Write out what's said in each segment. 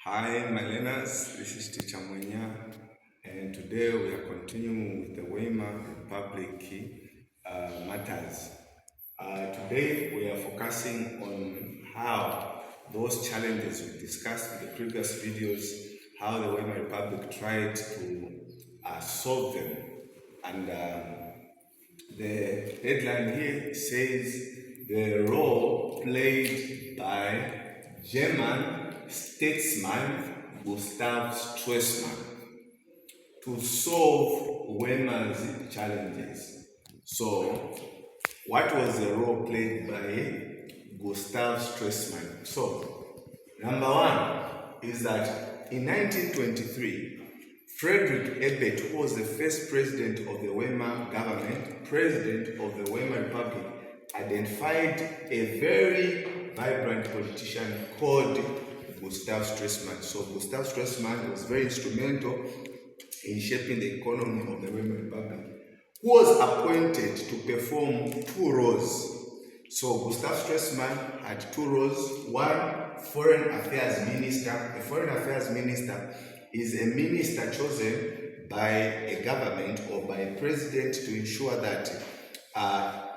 Hi, my learners. This is Teacher Mwenya, and today we are continuing with the WEIMAR Republic matters. Today we are focusing on how those challenges we discussed in the previous videos, how the WEIMAR Republic tried to solve them. And the headline here says the role played by German statesman GUSTAV STRESSMAN to solve WEIMAR's challenges. So, what was the role played by GUSTAV STRESSMAN? So, number one is that in 1923, Friedrich Ebert, who was the first president of the WEIMAR government, president of the WEIMAR Republic, identified a very vibrant politician called GUSTAV STRESSMAN. So GUSTAV STRESSMAN was very instrumental in shaping the economy of the WEIMAR Republic, who was appointed to perform two roles. So GUSTAV STRESSMAN had two roles. One, foreign affairs minister. A foreign affairs minister is a minister chosen by a government or by a president to ensure that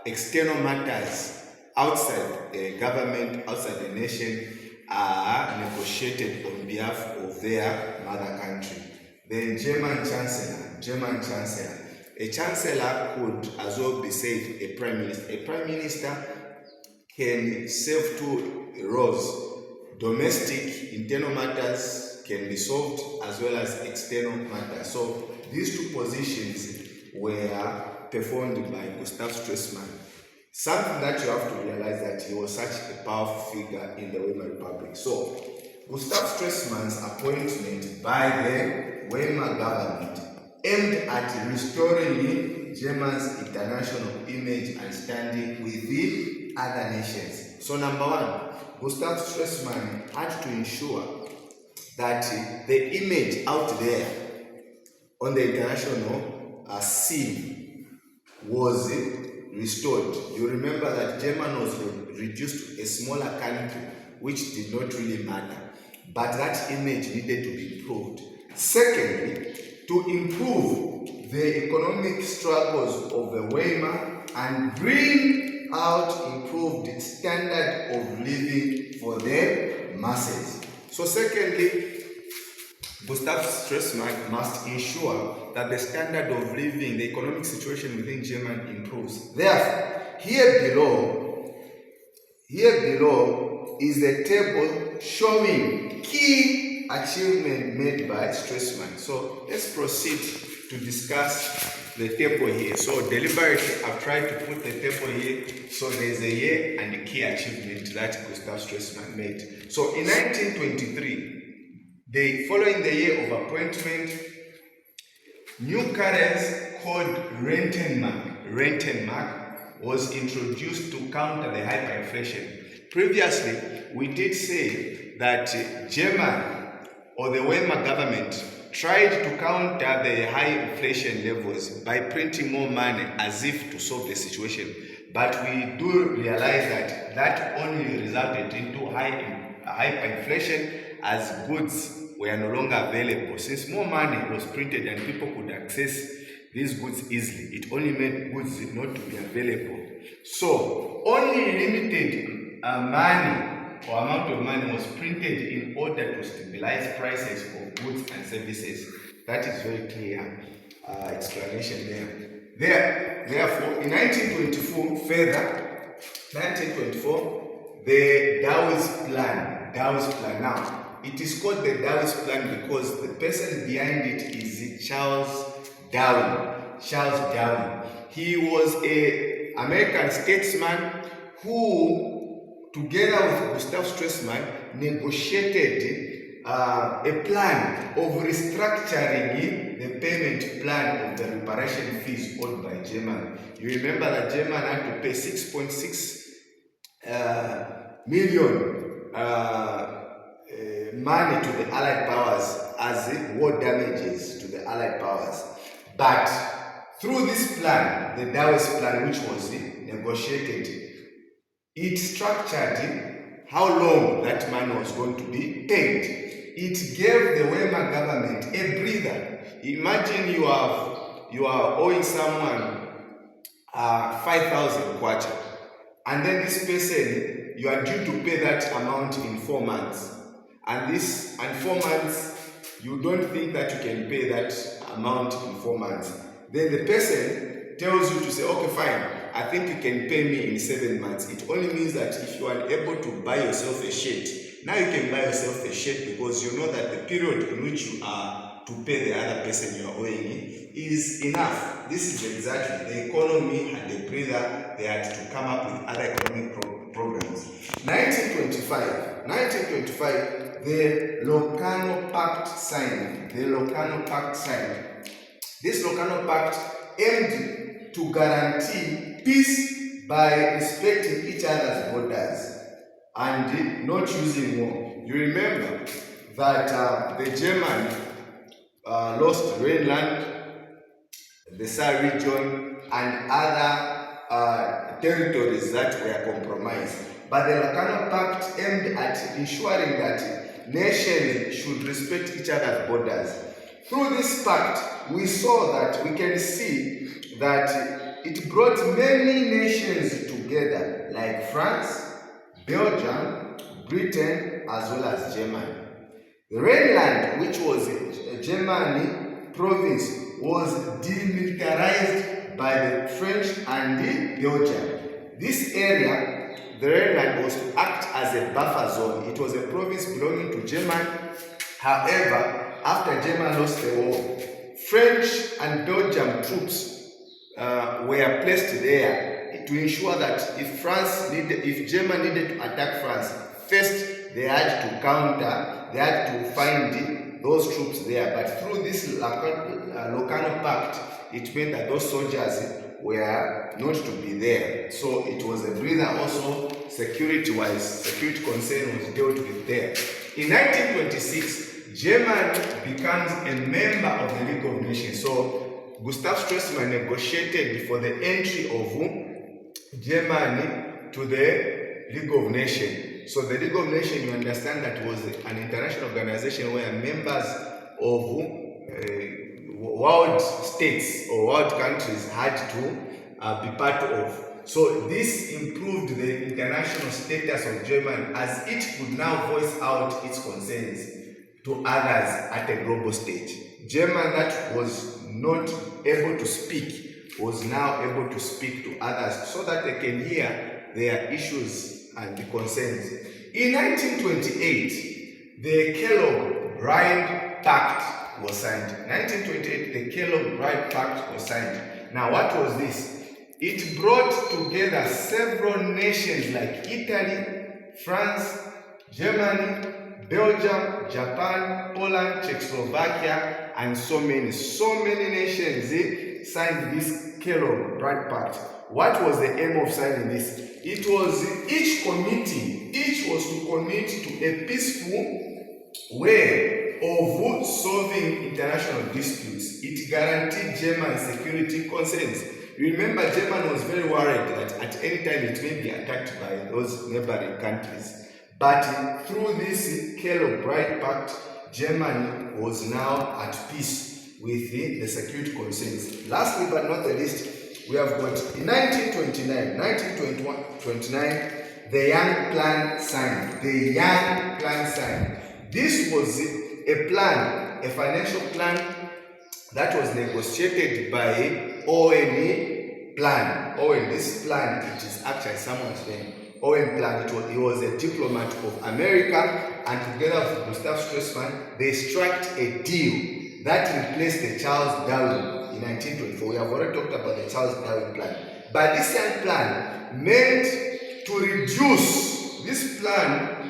external matters outside the government, outside the nation, are negotiated on behalf of their mother country. Then German Chancellor. A chancellor could as well be said a prime minister. A prime minister can serve two roles. Domestic, internal matters can be solved as well as external matters. So these two positions were performed by GUSTAV STRESSMAN. Something that you have to realize that he was such a powerful figure in the WEIMAR Republic. So GUSTAV STRESSMAN's appointment by the WEIMAR government aimed at restoring Germany's international image and standing with the other nations. So number one, GUSTAV STRESSMAN had to ensure that the image out there on the international scene was restored. You remember that Germany was reduced to a smaller country, which did not really matter, but that image needed to be improved. Secondly, to improve the economic struggles of the WEIMAR and bring out improved standard of living for the masses. So secondly, GUSTAV STRESSMAN must ensure that the standard of living, the economic situation within Germany improves. Therefore, here below is the table showing key achievement made by STRESSMAN. So let's proceed to discuss the table here. So deliberately, I've tried to put the table here. So there's a year and a key achievement that GUSTAV STRESSMAN made. So in 1923, following the year of appointment, new currency called Rentenmark was introduced to counter the hyperinflation. Previously, we did say that Germany or the WEIMAR government tried to counter the high inflation levels by printing more money as if to solve the situation. But we do realize that that only resulted into hyperinflation as goods were no longer available. Since more money was printed and people could access these goods easily, it only made goods not to be available. So only limited money or amount of money was printed in order to stabilize prices of goods and services. That is very clear explanation there. Therefore, in 1924, the Dawes plan. Now, it is called the Dawes plan because the person behind it is Charles Darwin. He was an American statesman who, together with GUSTAV STRESSMAN, negotiated a plan of restructuring the payment plan of the reparation fees owed by Germany. You remember that Germany had to pay 6.6 million money to the Allied powers as war damages to the Allied powers. But through this plan, the Dawes plan, which was negotiated, it structured how long that money was going to be paid. it gave the Weimar government a breather. Imagine you are owing someone 5,000 kwacha, and then this person, you are due to pay that amount in 4 months, and 4 months you don't think that you can pay that amount in 4 months. Then the person tells you to say, okay, fine, I think you can pay me in 7 months. It only means that if you are able to buy yourself a shirt, now you can buy yourself a shirt, because you know that the period in which you are to pay the other person you are owing is enough. This is exactly, the economy had a breather. They had to come up with other economic programs. 1925, the Locarno Pact signed. This Locarno Pact aimed to guarantee peace by respecting each other's borders and not using war. You remember that the German lost Rhineland, the Saar region, and other territories that were compromised. But the Locarno Pact aimed at ensuring that nations should respect each other's borders. Through this pact, we can see that it brought many nations together, like France, Belgium, Britain, as well as Germany. The Rhineland, which was a German province, was demilitarized by the French and Belgium. This area, the Rhineland, was to act as a buffer zone. It was a province belonging to Germany. However, after Germany lost the war, French and Belgian troops were placed there to ensure that if Germany needed to attack France, first they had to counter, they had to find those troops there. But through this Locarno Pact, it meant that those soldiers were not to be there. So it was a breather also, security-wise. Security concern was dealt with there. In 1926, Germany becomes a member of the League of Nations. So Gustav Stresemann negotiated for the entry of Germany to the League of Nations. So the League of Nations, you understand, that was an international organization where members of world states or world countries had to be part of. So this improved the international status of Germany, as it could now voice out its concerns to others at a global stage. Germany that was not able to speak was now able to speak to others so that they can hear their issues and concerns. In 1928, the Kellogg-Briand Pact was signed. 1928, the Kellogg-Briand Pact was signed. Now, what was this? It brought together several nations like Italy, France, Germany, Belgium, Japan, Poland, Czechoslovakia, and so many nations signed this Kellogg-Briand Pact. What was the aim of signing this? It was each was to commit to a peaceful way of solving international disputes. It guaranteed German security concerns. Remember, Germany was very worried that at any time it may be attacked by those neighboring countries. But through this Kellogg-Briand Pact, Germany was now at peace with the security concerns. Lastly but not the least, we have got in 1929, the Young Plan signed. This was a plan, a financial plan that was negotiated by Owen Plan. This plan, it is actually someone's name. Owen Plan, he was a diplomat of America, and together with Gustav Stresemann, they struck a deal that replaced the Charles Darwin in 1924. We have already talked about the Charles Darwin Plan. But this Young Plan meant to reduce, this plan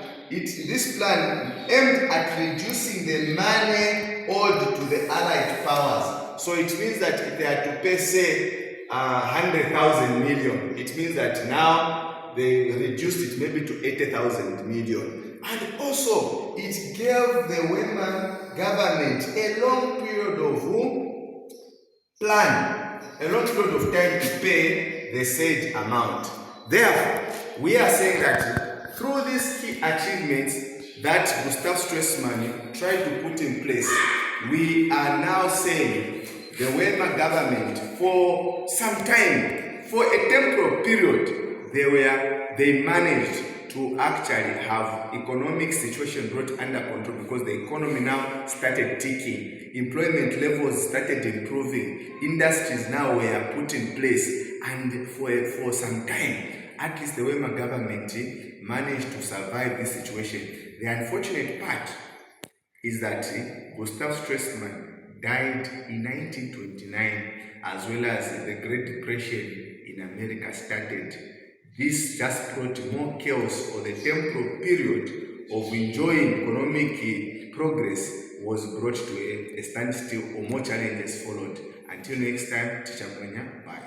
aimed at reducing the money owed to the Allied powers. So it means that if they had to pay, say, 100,000 million, it means that now they reduced it maybe to 80,000 million. And also, it gave the Weimar government a long period of time to pay the said amount. Therefore, we are saying that through these key achievements, that Gustav Stresemann tried to put in place, we are now saying the WEIMAR government for some time, for a temporal period, they managed to actually have economic situation brought under control because the economy now started ticking, employment levels started improving, industries now were put in place, and for some time, at least the WEIMAR government managed to survive this situation. The unfortunate part is that Gustav Stresemann died in 1929, as well as the Great Depression in America started. This just brought more chaos, or the temporal period of enjoying economic progress was brought to a standstill, or more challenges followed. Until next time, Teacher Mwenya, bye.